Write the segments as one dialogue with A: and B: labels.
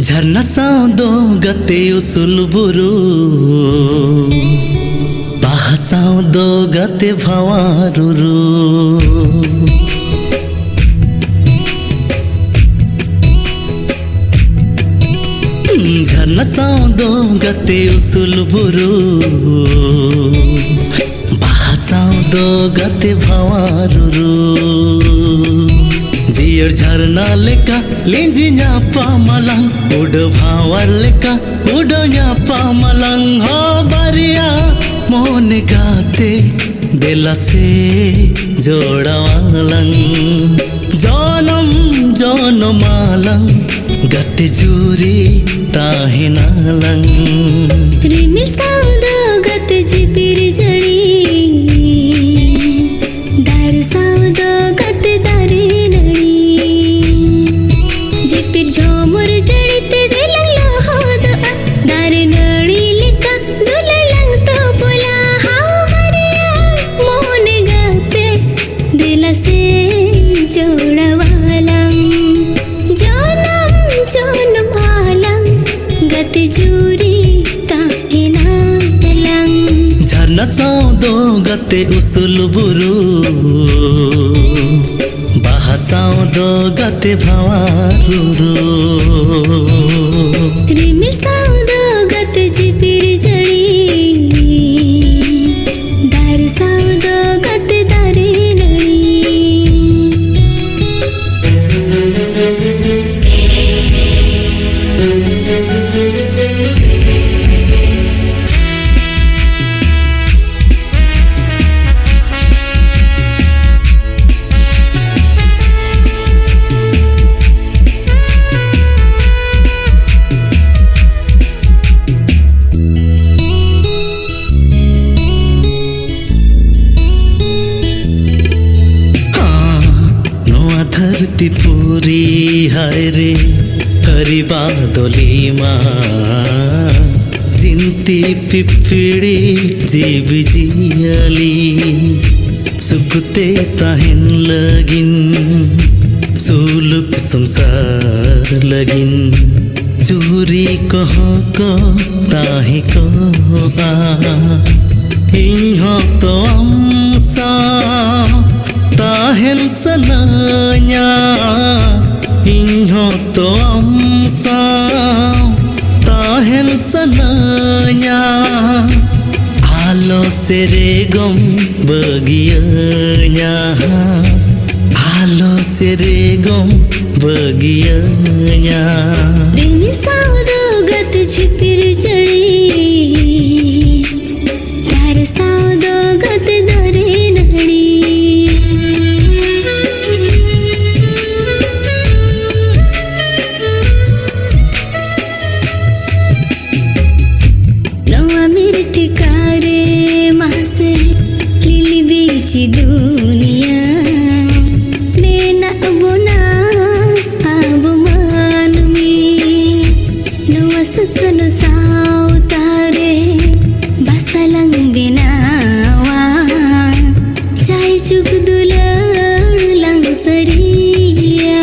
A: झरना साउंदो गते उसूल बुरु बाहा साउंदो गते भावारुरु झरना साउंदो गते उसूल बुरु बाहा साउंदो गते भावारुरु जियर झरना लेका लेंजी न्यापा मलंग उड़ भावर लेका उड़ न्यापा मलंग हो बारिया मोन गाते बेला से जोड़ावालंग जनम जनमालंग गते जुरी ताहिनालंग
B: रिमिर साउंदो गते जिपिर जड़ी दार साउंदो गते दारे झोमुर जड़ीते दिलंग लोहोदो दारे नड़ी लिका दुलंग तो बोला हाउ मरिया मोन गाते दिल से जोड़वालंग जनम जनम आलंग गते जुरी ताहिनालंग
A: झरना साउंदो गते उसूल बुरु बाहा साउंदो गते भावारुरु
B: रिमिर साउंदो गते जिपिर जड़ी दार साउंदो गते दारे
A: धरती पूरी हाय रे हरी बादली माँ जिंती पिपड़ी जीव जियली सुखते ताहिन लगिन सुलुक संसार लगिन चूरी कहो को ताहि को इन्हों तो अम्सा ताहन सनाया इन्हों तो अम्सा ताहन सनाया आलो से रेगम बगियाnya आलो से रेगम बगियाnya
B: रिमिर साउंदो गते जिपिर जड़ी दार साउंदो गते दारे नड़ी दुनिया में ना बोना अब मान में नुआ ससन साव तारे बसलंग बिनावा चाय चुक दुलड़ लंग सरिया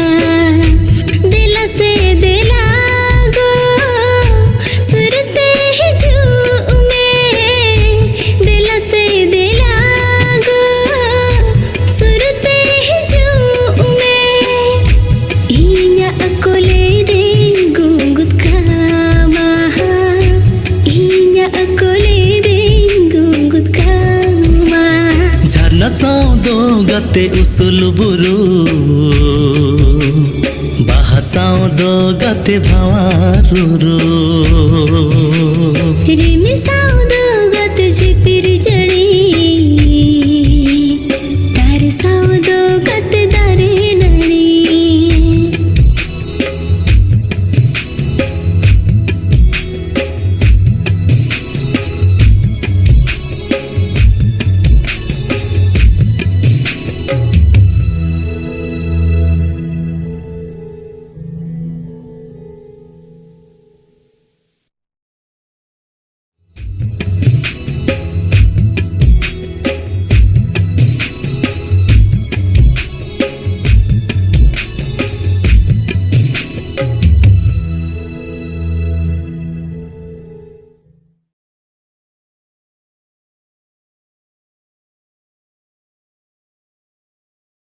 B: दिल से दिला गो सुरते ही जू में दिल से दिला
A: झरना साउंदो गते उसूल बुरु बाहा साउंदो गते भावारुरु।